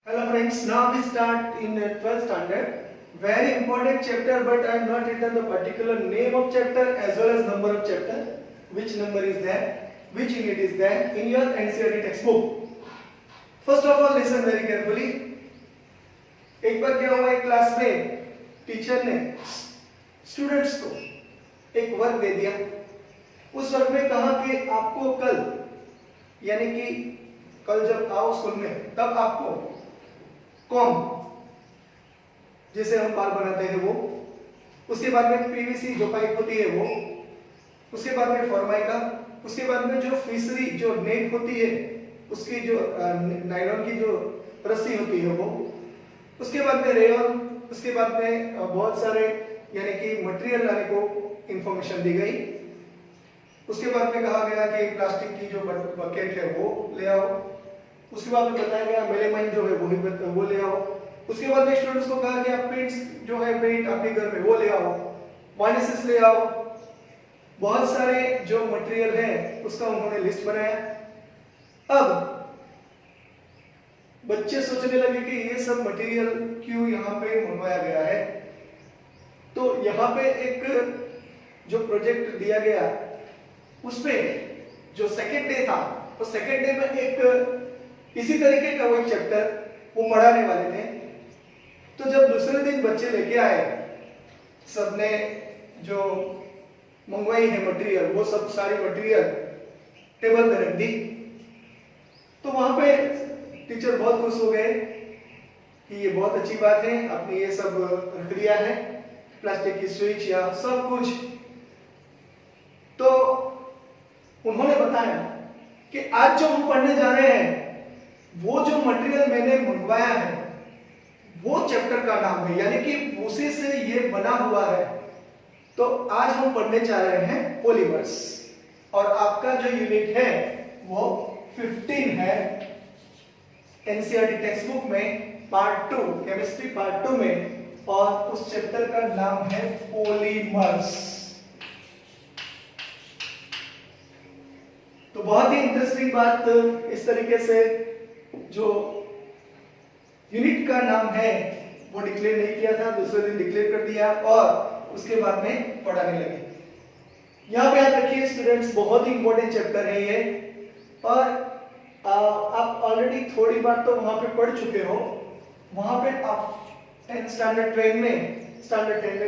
Hello friends, now we start in 12th standard. Very important chapter, but I have not written the particular name of chapter as well as number of chapter. Which number is there? Which unit is there in your NCERT textbook? First of all, listen very carefully. एक बार क्या हुआ, एक class में teacher ने students को एक work दे दिया. उस वर्क में कहा कि आपको कल, यानी कि कल जब आओ स्कूल में तब आपको कॉम, जैसे हम बाल बनाते हैं वो, उसके बाद में पीवीसी जो पाइप होती है वो, उसके बाद में फॉर्माइका, उसके बाद में जो फिशरी जो नेट होती है उसकी जो नायलॉन की जो रस्सी होती है वो, उसके बाद में रेयन, उसके बाद में बहुत सारे यानी कि मटेरियल लाने को इंफॉर्मेशन दी गई. उसके बाद में कहा गया कि प्लास्टिक की जो बकेट है वो ले आओ. उसके बाद में बताया गया मेलेमाइन जो है वो ले आओ. उसके बाद में स्टूडेंट्स को कहा कि आप पेंट्स जो है पेंट आपके घर में वो ले आओ, वार्निशेस ले आओ. बहुत सारे जो मटेरियल है उसका उन्होंने लिस्ट बनाया. अब बच्चे सोचने लगे कि ये सब मटेरियल क्यों यहाँ पे मंगवाया गया है. तो यहाँ पे एक जो प्रोजेक्ट दिया गया उसमें जो सेकेंड डे था, वो सेकेंड डे में एक इसी तरीके का वो एक चैप्टर वो पढ़ाने वाले थे. तो जब दूसरे दिन बच्चे लेके आए, सबने जो मंगवाई है मटेरियल वो सब सारी मटेरियल टेबल पे रख दी. तो वहां पे टीचर बहुत खुश हो गए कि ये बहुत अच्छी बात है, आपने ये सब रख दिया है, प्लास्टिक की स्विच या सब कुछ. तो उन्होंने बताया कि आज जो हम पढ़ने जा रहे हैं वो जो मटेरियल मैंने मंगवाया है वो चैप्टर का नाम है, यानी कि उसी से ये बना हुआ है. तो आज हम पढ़ने जा रहे हैं पॉलीमर्स, और आपका जो यूनिट है वो 15 है एनसीईआरटी टेक्स्ट बुक में पार्ट 2 केमिस्ट्री पार्ट 2 में, और उस चैप्टर का नाम है पॉलीमर्स. तो बहुत ही इंटरेस्टिंग बात, इस तरीके से जो यूनिट का नाम है वो डिक्लेयर नहीं किया था, दूसरे दिन डिक्लेयर कर दिया और उसके बाद में पढ़ाने लगे. यहाँ पे याद रखिए स्टूडेंट्स, बहुत ही इंपॉर्टेंट चैप्टर है ये. और आप ऑलरेडी थोड़ी बार तो वहां पे पढ़ चुके हो. वहां पे आप 10th स्टैंडर्ड 10 में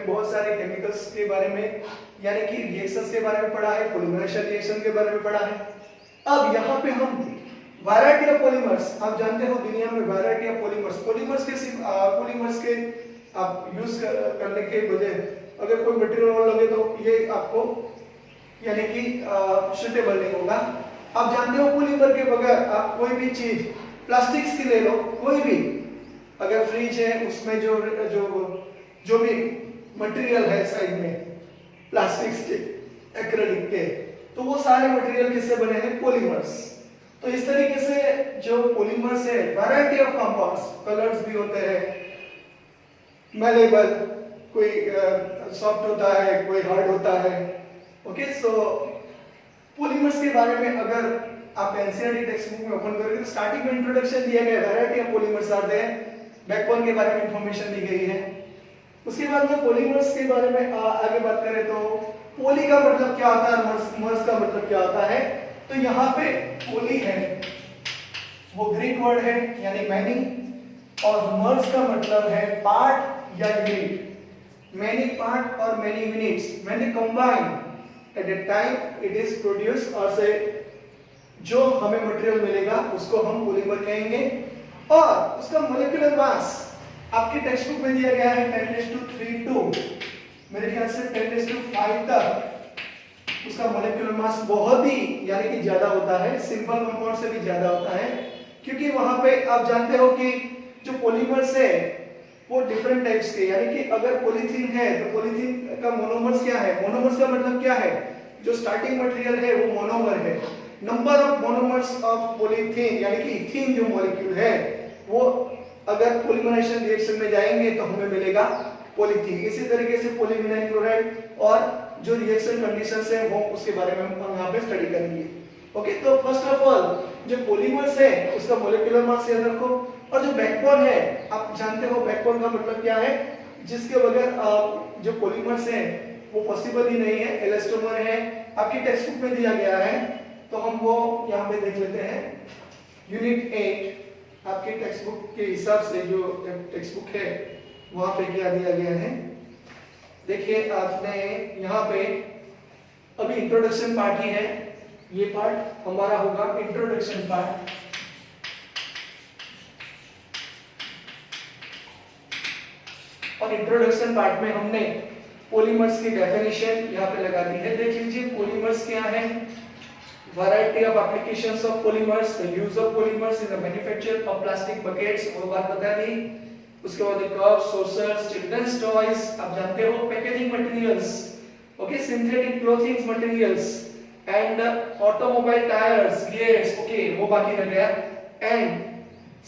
बहुत सारे केमिकल्स के बारे में, यानी कि रिएक्शंस के बारे में पढ़ा है, पॉलीमराइजेशन रिएक्शन के बारे में पढ़ा है. अब यहाँ पे हम वैरायटी ऑफ पॉलीमर्स, आप जानते हो दुनिया में वैरायटी ऑफ पॉलीमर्स के आप यूज करने के बजाय अगर कोई मटेरियल और लगे तो ये आपको यानी कि सुटेबल नहीं होगा. आप जानते हो पॉलीमर के बगैर आप कोई भी चीज, प्लास्टिक्स की ले लो, कोई भी, अगर फ्रिज है उसमें जो भी मटेरियल है साइड में प्लास्टिक्स के, एक्रेलिक के, तो वो सारे मटेरियल किससे बने हैं? पॉलीमर्स. तो इस तरीके से जो पॉलीमर्स है, वैरायटी ऑफ कंपाउंड्स, कलर्स भी होते हैं, मेलेबल, कोई सॉफ्ट होता है, कोई हार्ड होता है. ओके, सो पॉलीमर्स के बारे में अगर आप एनसीईआरटी टेक्स्ट बुक में ओपन करोगे तो स्टार्टिंग में इंट्रोडक्शन दिया गया है, वैरायटी ऑफ पॉलीमर्स आते हैं, बैकबोन के बारे में इंफॉर्मेशन दी गई है. उसके बाद में पॉलीमर्स के बारे में आगे बात करें तो पॉली का मतलब क्या होता है, मर्स का मतलब क्या होता है. तो यहाँ पे पॉली है वो ग्रीक वर्ड है यानी मैनी, और मर्स का मतलब है पार्ट या यूनिट. मैनी पार्ट और many units, many combine at a time it is produce, और से जो हमें मटेरियल मिलेगा उसको हम पॉलीमर कहेंगे. और उसका मोलेक्युलर मास आपके टेक्स्ट बुक में दिया गया है 10⁻³ मेरे ख्याल से 10⁵ तक उसका मोलेक्युलर मास बहुत ही यानी कि ज्यादा होता है, सिंपल कंपाउंड से भी ज्यादा होता है. क्योंकि वहां पे आप जानते हो कि जो पॉलीमर्स है वो डिफरेंट टाइप्स के, यानी कि अगर पॉलीथीन है तो पॉलीथीन का मोनोमर्स क्या है? मोनोमर्स का मतलब क्या है? जो स्टार्टिंग मटेरियल है वो मोनोमर है. Number of monomers of polythene यानी कि इथीन जो मॉलिक्यूल है वो अगर पॉलीमराइजेशन रिएक्शन में जाएंगे तो हमें मिलेगा पॉलीथीन. इसी तरीके से पॉलीविनाइल क्लोराइड और जो रिएक्शन कंडीशंस है वो उसके बारे में हम यहाँ पे स्टडी करेंगे. ओके, तो फर्स्ट ऑफ ऑल जो पॉलीमर्स है उसका मोलेकुलर मास याद रखो, और जो बैकबोन है, आप जानते हो बैकबोन का मतलब क्या है, जिसके बगैर जो पॉलीमर्स हैं वो पॉसिबल ही नहीं है, इलास्टोमर है, आपकी टेक्स्ट बुक में दिया गया है, तो हम वो यहाँ पे देख लेते हैं। यूनिट 8 आपके टेक्स्ट बुक के हिसाब से, जो टेक्स्ट बुक है वहां पे क्या दिया गया है, देखिए आपने यहाँ पे अभी इंट्रोडक्शन पार्ट ही है, ये पार्ट हमारा होगा इंट्रोडक्शन पार्ट। और इंट्रोडक्शन पार्ट में हमने पॉलीमर्स की डेफिनेशन यहाँ पे लगा दी है। देख लीजिए पॉलीमर्स क्या है, variety of applications of polymers, the use of polymers in the manufacture of plastic buckets, वो बात बता दी। उसके बाद कप्स, सोर्सर्स, चिल्ड्रंस टॉयज, आप जानते हो, packaging materials, okay, synthetic clothing materials and automobile tyres, gears, okay वो बाकी रह गया, एंड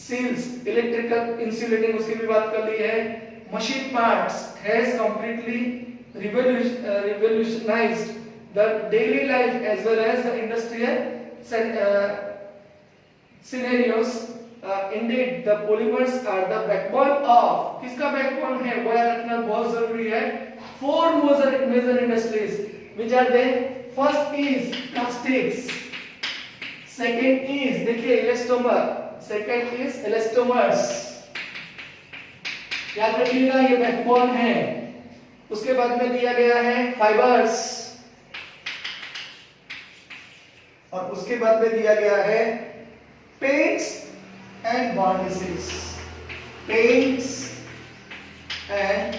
सील्स, इलेक्ट्रिकल इंसुलेटिंग, उसकी भी बात कर ली है। Machine parts has completely revolutionized the daily life as well as the industrial scenarios. Indeed, the polymers are the backbone of, किसका backbone है वो याद रखना बहुत जरूरी है, 4 major industries which are there. First is plastics, second is देखिए elastomer, second is elastomers, याद रखिएगा ये बैकबोन है। उसके बाद में दिया गया है फाइबर्स, और उसके बाद में दिया गया है paints and varnishes, paints and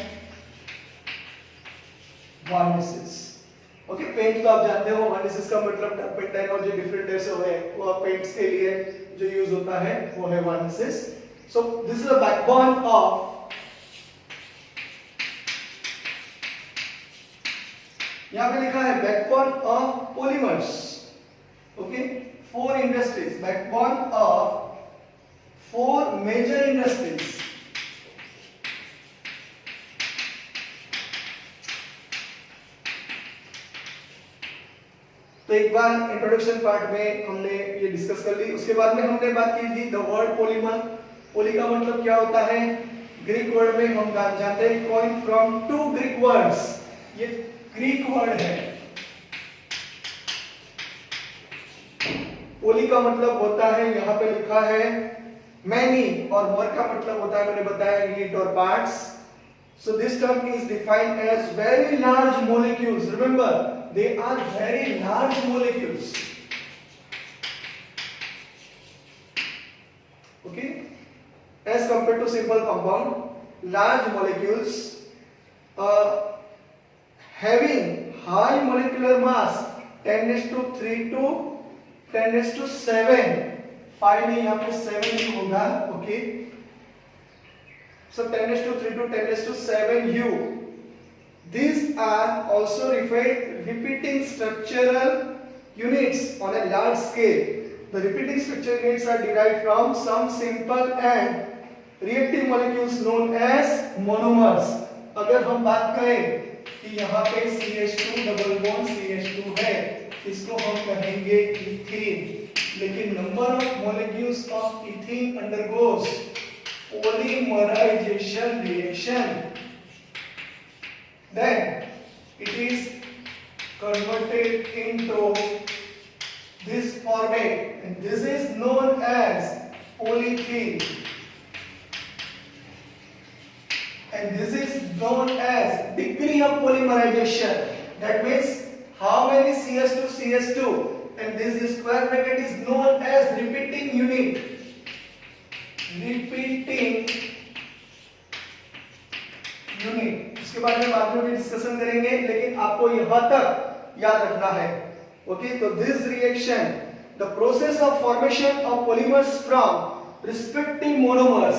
varnishes, okay. Paint तो आप जानते हो, वार्निशेस का मतलब टर्पेंटाइन और जो डिफरेंट टाइप्स है वो पेंट्स के लिए जो यूज होता है वो है varnishes. So this is the backbone of, यहां पे लिखा है backbone of polymers, okay, 4 industries, backbone of 4 major industries. तो एक बार इंट्रोडक्शन पार्ट में हमने ये डिस्कस कर ली। उसके बाद में हमने बात की थी द वर्ड पॉलीमर, पॉली का मतलब क्या होता है, ग्रीक वर्ड में हम जानते हैं, कॉइन फ्रॉम 2 ग्रीक वर्ड्स, ये ग्रीक वर्ड है। पोली का मतलब होता है, यहां पे लिखा है मैनी, और मर का मतलब होता है, मैंने बताया, यूनिट और parts. So this term is defined as very large molecules, remember they are very large molecules, okay, as compare to simple compound, large molecules having high molecular mass 10⁻³ to 10⁻�7, 5 नहीं, यहाँ पे 7 ही होगा, okay. So 10⁻³ to 10⁻7 U. These are also repeating structural units on a large scale. The repeating structural units are derived from some simple and reactive molecules known as monomers. अगर हम बात करें कि यहाँ पे CH2 डबल बॉन्ड CH2 है, इसको हम कहेंगे इथीन, लेकिन number of molecules of ethene undergoes polymerization reaction, then it is converted into this format, and this is known as polythene, and this is known as degree of polymerization. That means how many CH2 CH2, and this square bracket is known as repeating unit, repeating unit। इसके बारे में बाद में भी discussion करेंगे, लेकिन आपको यहां तक याद रखना है, ओके। तो this reaction, the process of formation of polymers from respective monomers,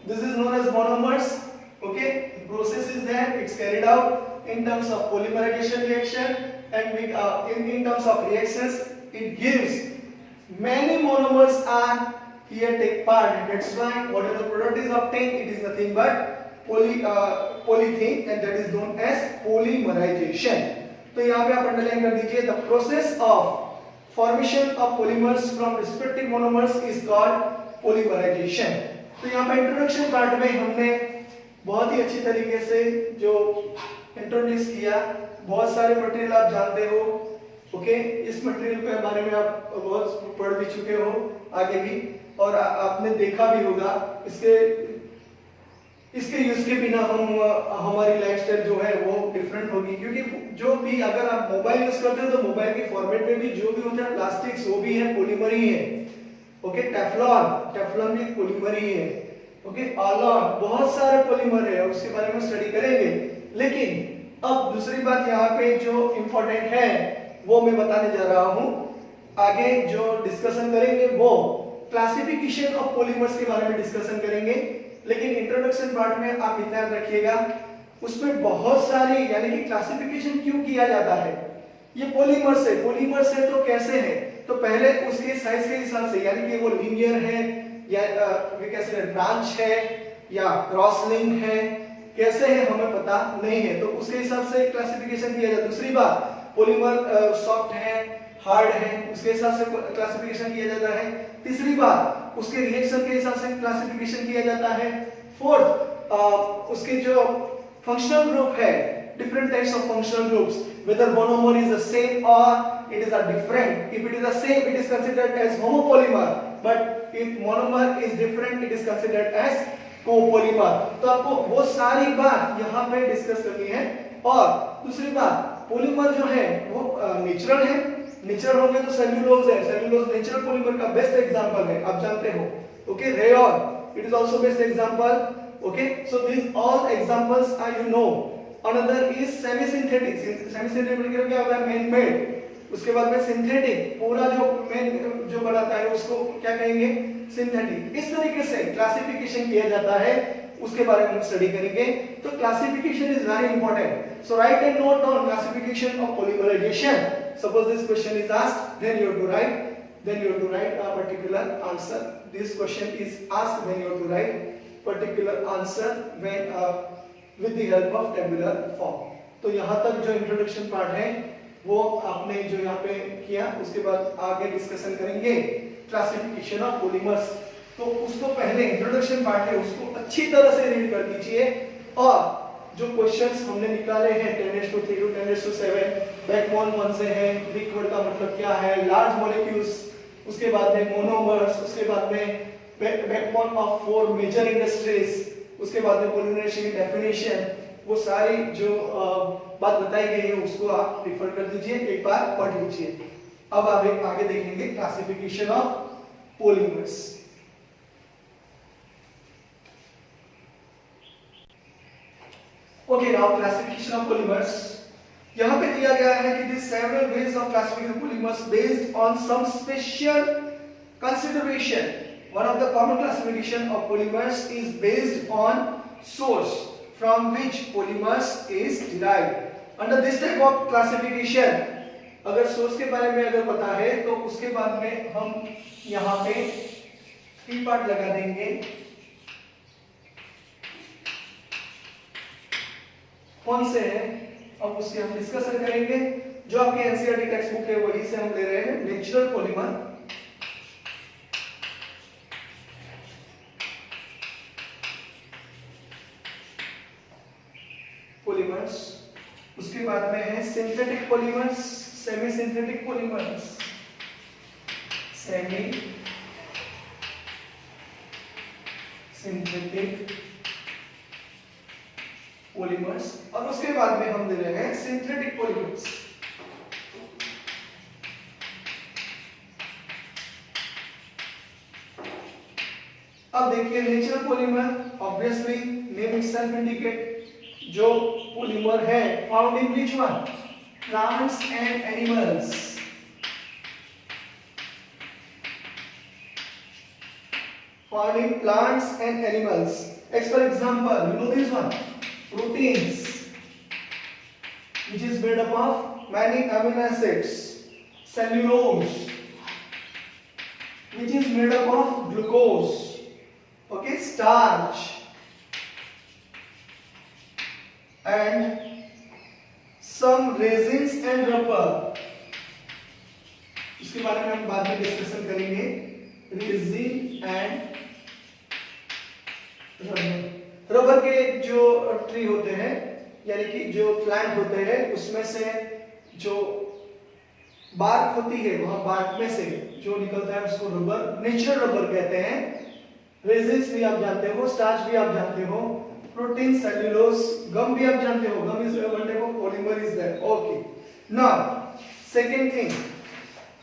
this is known as monomers, okay, the process is there, it's carried out in terms of polymerization reaction, and in terms of reactions it gives many monomers are here take part, and that's why whatever the product is obtained, it is nothing but polythene, and that is known as polymerization। तो यहाँ पे आप underline कर दीजिए, the process of formation of polymers from respective monomers is called polymerization। तो यहाँ पे introduction part में हमने बहुत ही अच्छी तरीके से जो इंट्रोड्यूस किया, बहुत सारे मटेरियल आप जानते हो। ओके, इस मटेरियल के बारे में आप बहुत पढ़ भी चुके हो आगे भी, और आपने देखा भी होगा। इसके यूज के बिना हमारी लाइफस्टाइल जो है वो डिफरेंट होगी, क्योंकि जो भी अगर आप मोबाइल यूज करते हो तो मोबाइल के फॉर्मेट में भी जो भी होता है प्लास्टिक्स वो भी है, पॉलीमर ही है। ओके, टेफ्लॉन भी पॉलीमर ही है। ओके, ऑलॉन, बहुत सारे पॉलीमर है, उसके बारे में स्टडी करेंगे। लेकिन अब दूसरी बात यहाँ पे जो इम्पोर्टेंट है वो मैं बताने जा रहा हूँ। आगे जो डिस्कशन करेंगे वो क्लासिफिकेशन ऑफ पॉलीमर्स के बारे में डिस्कशन करेंगे। लेकिन इंट्रोडक्शन पार्ट में आप इतना याद रखिएगा, उसमें बहुत सारी यानी कि क्लासिफिकेशन क्यों किया जाता है। ये पॉलीमर्स है तो कैसे है, तो पहले उसके साइज के हिसाब से, यानी कि वो लीनियर है या कैसे ब्रांच है या क्रॉस लिंक है, कैसे है हमें पता नहीं है, तो उसके हिसाब से क्लासिफिकेशन किया जाता है। दूसरी बात, पॉलीमर सॉफ्ट है, हार्ड है, उसके हिसाब से क्लासिफिकेशन किया जाता है। तीसरी बात, उसके रिएक्शन के हिसाब से क्लासिफिकेशन किया जाता है। फोर्थ, उसके जो फंक्शनल ग्रुप है, different types of functional groups, whether monomer is the same or it is a different. If it is the same, it is considered as homopolymer, but if monomer is different, it is considered as copolymer. तो आपको वो सारी बात यहाँ पे discuss करनी है। और दूसरी बात, पॉलीमर जो है वो नेचुरल है, नेचुरल हो गए तो सेल्यूलोज है, सेल्यूलोज नेचुरल पॉलीमर का बेस्ट एग्जांपल है, आप जानते हो। Okay, rayon, it is also best example. Okay, so this all examples are you know. Another is semi-synthetic. Semi-synthetic मतलब क्या होता है, मैन मेड। उसके बाद में सिंथेटिक, पूरा जो मैन जो बनाता है उसको क्या कहेंगे, सिंथेटिक। इस तरीके से क्लासिफिकेशन किया जाता है, उसके बारे में हम स्टडी करेंगे। तो classification is very important. So write and note down classification of polymerization. Suppose this question is asked, then you have to write a particular answer. This question is asked, then you have to write particular answer when with the help of tabular form. तो यहाँ तक जो introduction part है वो आपने जो यहाँ पे किया, उसके बाद आगे डिस्कशन करेंगे क्लासिफिकेशन ऑफ पॉलीमर्स। तो उसको पहले इंट्रोडक्शन पार्ट है उसको अच्छी तरह से रीड कर दीजिए, और जो क्वेश्चंस हमने निकाले हैं 10⁻³ to 10⁻⁷, बैकबोन कौन से हैं, ग्रीक वर्ड का मतलब क्या है, लार्ज मॉलिक्यूल्स, उसके बाद में मोनोमर्स, उसके बाद में बैकबोन ऑफ 4 मेजर इंडस्ट्रीज, उसके बाद में पॉलीमराइजेशन की डेफिनेशन, वो सारी जो बात बताई गई है उसको आप रिफर कर दीजिए, एक बार पढ़ लीजिए। अब आगे देखेंगे classification of polymers. Okay, now classification of polymers. यहाँ पे दिया गया है कि this several ways of classification polymers based on some special consideration. One of the common classification of polymers is based on source from which polymers is derived. Under this type of classification, अगर source के बारे में अगर पता है तो उसके बाद में हम यहाँ पे T पार्ट लगा देंगे। कौन से हैं अब उसकी हम डिस्कशन करेंगे। जो आपके एनसीईआरटी टेक्स्ट बुक है वही से हम ले रहे हैं। नेचुरल पॉलीमर, उसके बाद में है synthetic polymers, semi synthetic polymers, semi synthetic polymers, और उसके बाद में हम दे रहे हैं सिंथेटिक पॉलीमर्स। अब देखिए natural polymer, obviously name itself indicate, जो पॉलीमर है found in which one, plants and animals. Found in plants and animals. As for example, you know this one, proteins, which is made up of many amino acids. Cellulose, which is made up of glucose. Okay, starch. And some resins and rubber. इसके बारे में हम बाद में discussion करेंगे। Resin and rubber के जो tree होते हैं यानी कि जो प्लांट होते हैं उसमें से जो बार्क होती है वहां बार्क में से जो निकलता है उसको रबर नेचुरल रबर कहते हैं। रेजिन्स भी आप जानते हो, स्टार्च भी आप जानते हो, प्रोटीन, सेल्यूलोज, गम भी आप जानते हो, gum is one type of polymer is that. Okay now second thing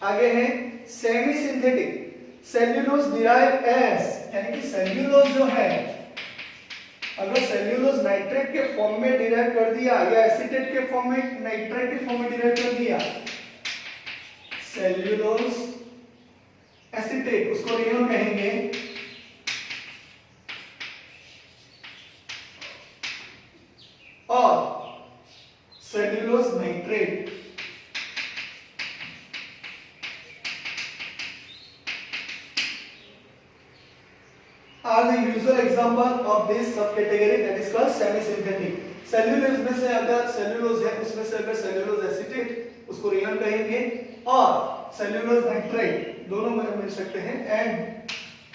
आगे है semi synthetic. Cellulose derive as यानी कि सेल्यूलोज जो है अगर सेल्यूलोज नाइट्रेट के फॉर्म में डिराइव कर दिया या एसीटेट के फॉर्म में नाइट्रेट के फॉर्म में डिराइव कर दिया, सेल्यूलोज एसीटेट उसको रेनोन कहेंगे, और cellulose nitrate are the usual example of this subcategory that is called semi-synthetic. Cellulose में से अगर सेल्यूलोज है उसमें से अगर सेल्यूलोज एसीटेट उसको रेनोन कहेंगे और सेल्यूलोज नाइट्रेट दोनों में मिल सकते हैं एंड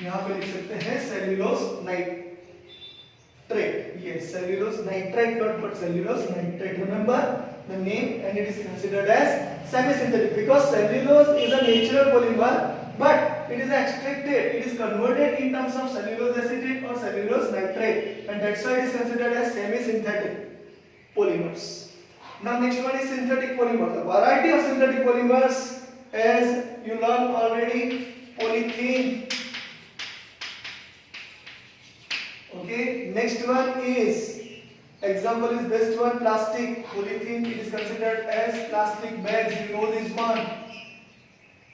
यहाँ पे लिख सकते हैं सेल्यूलोज नाइट्रेट। ये cellulose nitrate not but cellulose nitrate. Remember the name and it is considered as semi-synthetic because cellulose is a natural polymer but it is extracted, it is converted in terms of cellulose acetate or cellulose nitrate and that's why it is considered as semi-synthetic polymers. Now next one is synthetic polymers. The variety of synthetic polymers as you learned already, polythene. Okay, next one is example is best one, plastic. Polythene, it is considered as plastic bags, you know this one.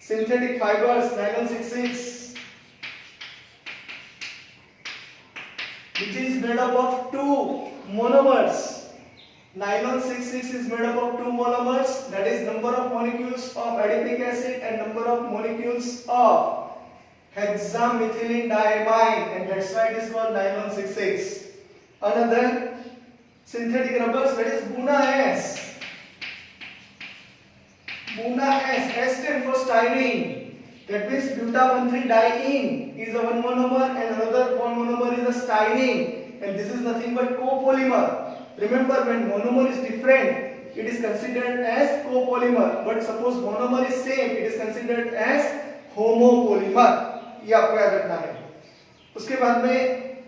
Synthetic fibers, nylon 66, which is made up of two monomers. Nylon 66 is made up of two monomers, that is number of molecules of adipic acid and number of molecules of hexamethylene diamine, and that's why it is called nylon 66. Another synthetic rubbers, that is Buna S. Buna S, S stands for styrene. That means buta-1,3-diene is a one monomer and another one monomer is a styrene, and this is nothing but copolymer. Remember, when monomer is different, it is considered as copolymer. But suppose monomer is same, it is considered as homopolymer. ये आपको याद रखना है। उसके बाद में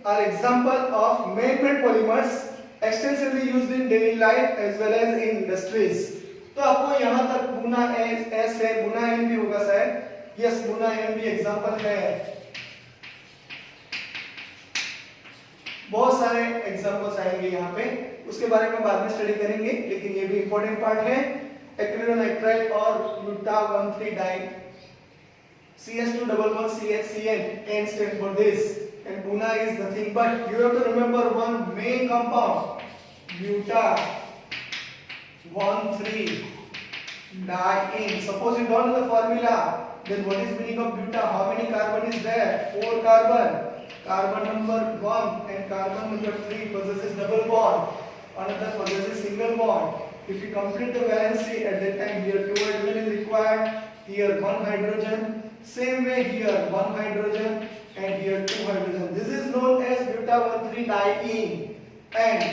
are example of man-made polymers extensively used in daily life as well as in industries. तो आपको यहाँ तक बुना एस है, बुना एन भी होगा शायद, यस बुना एन भी एग्जांपल है। बहुत सारे एग्जांपल्स आएंगे यहाँ पे, उसके बारे में बाद में स्टडी करेंगे, लेकिन ये भी इंपॉर्टेंट पार्ट है। एक्रिलोनाइट्राइल और buta-1,3-diene, CS2-CHCN, N stands for this, and Buna is nothing but you have to remember one main compound, buta-1,3-diene. Suppose you don't know the formula, then what is meaning of buta? How many carbon is there? 4 carbon. Carbon number 1 and carbon number 3 possesses double bond. Another possesses single bond. If you complete the valency at that time, here 2 hydrogen is required, here 1 hydrogen. Same way here 1 hydrogen and here 2 hydrogen. This is known as buta-1,3-diene. And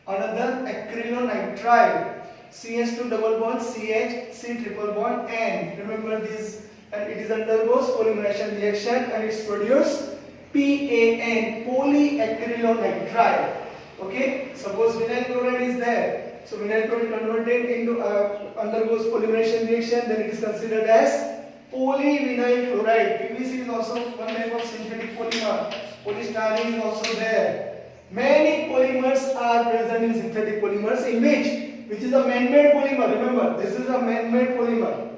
another acrylonitrile, CS2-CH, C triple bond N. Remember this, and it is undergoes polymerization reaction and it's produced PAN, polyacrylonitrile. Okay, suppose vinyl chloride is there, so vinyl chloride converted into undergoes polymerization reaction, then it is considered as polyvinyl chloride. PVC is also one type of synthetic polymer. Polystyrene is also there. Many polymers are present in synthetic polymers, in which is a man-made polymer. Remember, this is a man-made polymer.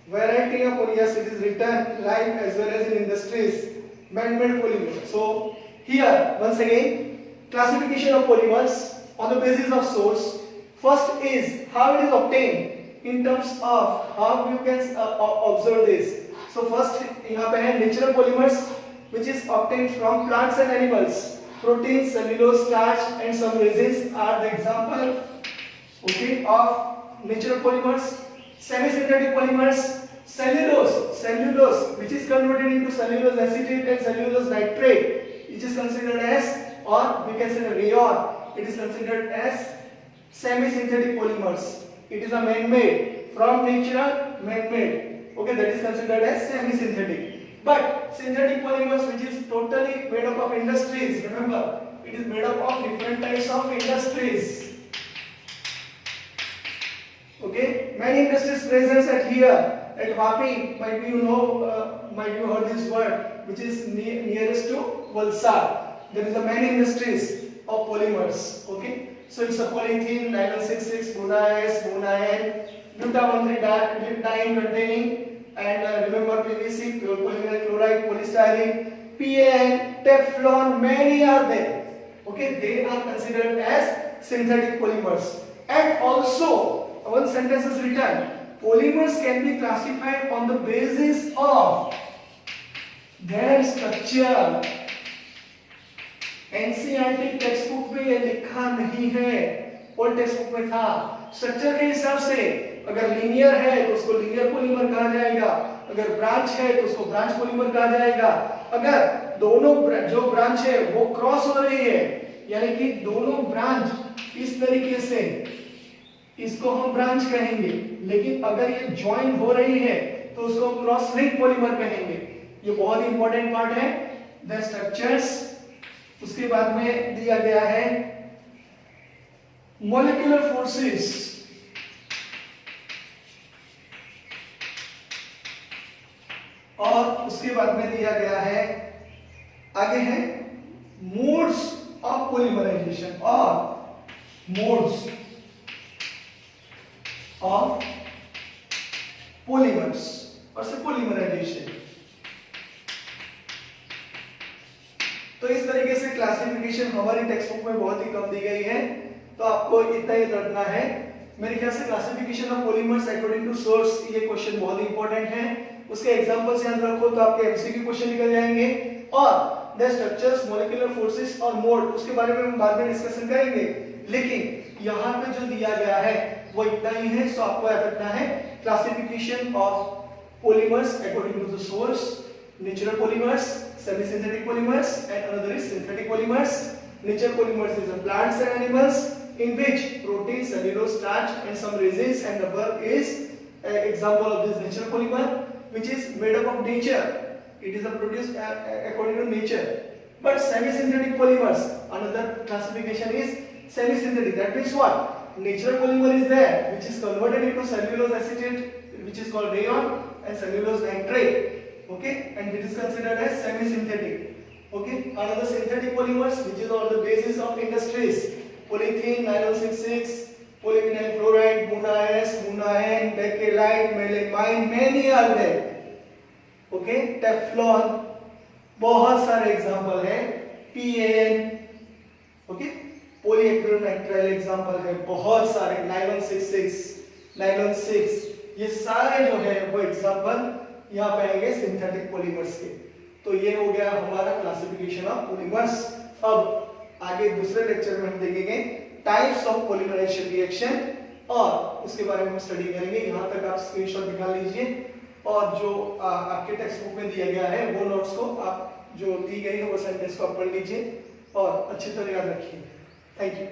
Variety of polymers, it is written live as well as in industries. Man-made polymer. So here once again, classification of polymers on the basis of source. First is how it is obtained in terms of how you can observe this. So first यहाँ पे है natural polymers which is obtained from plants and animals. Proteins, cellulose, starch and some resins are the example, okay, of natural polymers. Semi-synthetic polymers, cellulose which is converted into cellulose acetate and cellulose nitrate, which is considered as or we can say rayon, it is considered as semi-synthetic polymers. It is a man-made, from natural, man-made. Okay, that is considered as semi-synthetic. But synthetic polymers, which is totally made up of industries, remember, it is made up of different types of industries. Okay, many industries present at here. At Vapi, might be might you heard this word, which is nearest to Valsad. There is a many industries of polymers. Okay, so it's a polythene, nylon 66, Buna-S, Buna-N, butadiene containing, and remember PVC, polyvinyl chloride, polystyrene, PAN, Teflon, many are there. Okay, they are considered as synthetic polymers. And also, one sentence is written, polymers can be classified on the basis of their structure. NCERT text book में ये लिखा नहीं है, old text book में था। Structure के हिसाब से अगर लीनियर है तो उसको लीनियर पॉलीमर कहा जाएगा, अगर ब्रांच है तो उसको ब्रांच पॉलीमर कहा जाएगा। अगर दोनों जो ब्रांच है वो क्रॉस हो रही है, यानी कि दोनों ब्रांच इस तरीके से, इसको हम ब्रांच कहेंगे, लेकिन अगर ये ज्वाइन हो रही है तो उसको क्रॉस लिंक पॉलीमर कहेंगे। ये बहुत ही इंपॉर्टेंट पार्ट है। द स्ट्रक्चर्स, उसके बाद में दिया गया है मॉलिक्यूलर फोर्सेस, और उसके बाद में दिया गया है, आगे है मोड्स ऑफ पॉलीमराइजेशन और मोड्स ऑफ polymers और से polymerization। तो इस तरीके से क्लासिफिकेशन हमारी टेक्स्ट बुक में बहुत ही कम दी गई है, तो आपको इतना ही रखना है। मेरे ख्याल से classification of polymers according to source, ये क्वेश्चन बहुत ही इंपॉर्टेंट है। उसके एग्जांपल्स याद रखो तो आपके एमसीक्यू क्वेश्चन निकल जाएंगे। और द स्ट्रक्चर्स, मॉलिक्यूलर फोर्सेस और मोड, उसके बारे में हम बाद में डिस्कशन करेंगे, लेकिन यहाँ पे जो दिया गया है वो इतना ही है। सो आपको याद रखना है classification of polymers according to the source, natural polymers, semi-synthetic polymers, and another is synthetic polymers. Natural polymers is plants and animals in which protein, cellulose, starch and some resins and rubber is an example of this natural polymer, which is made up of nature. It is produced according to nature. But semi-synthetic polymers, another classification is semi-synthetic. That means what? Natural polymer is there, which is converted into cellulose acetate, which is called rayon, and cellulose nitrate. Okay, and it is considered as semi-synthetic. Okay, another synthetic polymers, which is all the basis of industries: polythene, nylon 66, polyvinyl chloride, Buna-S, Buna-N, Bakelite, melamine, many are there. Okay, Teflon, बहुत सारे example है। PAN, okay, polyacrylonitrile example है, बहुत सारे। nylon 66, nylon 6, ये सारे जो है वो एग्जांपल यहाँ पे आएंगे सिंथेटिक पॉलीमर्स के। तो ये हो गया हमारा क्लासिफिकेशन ऑफ पॉलीमर्स। अब आगे दूसरे लेक्चर में हम देखेंगे टाइप्स ऑफ पॉलीमराइजेशन रिएक्शन, और उसके बारे में हम स्टडी करेंगे। यहाँ तक आप स्क्रीनशॉट निकाल लीजिए, और जो आपके टेक्स्ट बुक में दिया गया है वो नोट्स को आप जो दी गई है वो सेंटेंस को आप पढ़ लीजिए और अच्छी तरह याद रखिए। Thank you.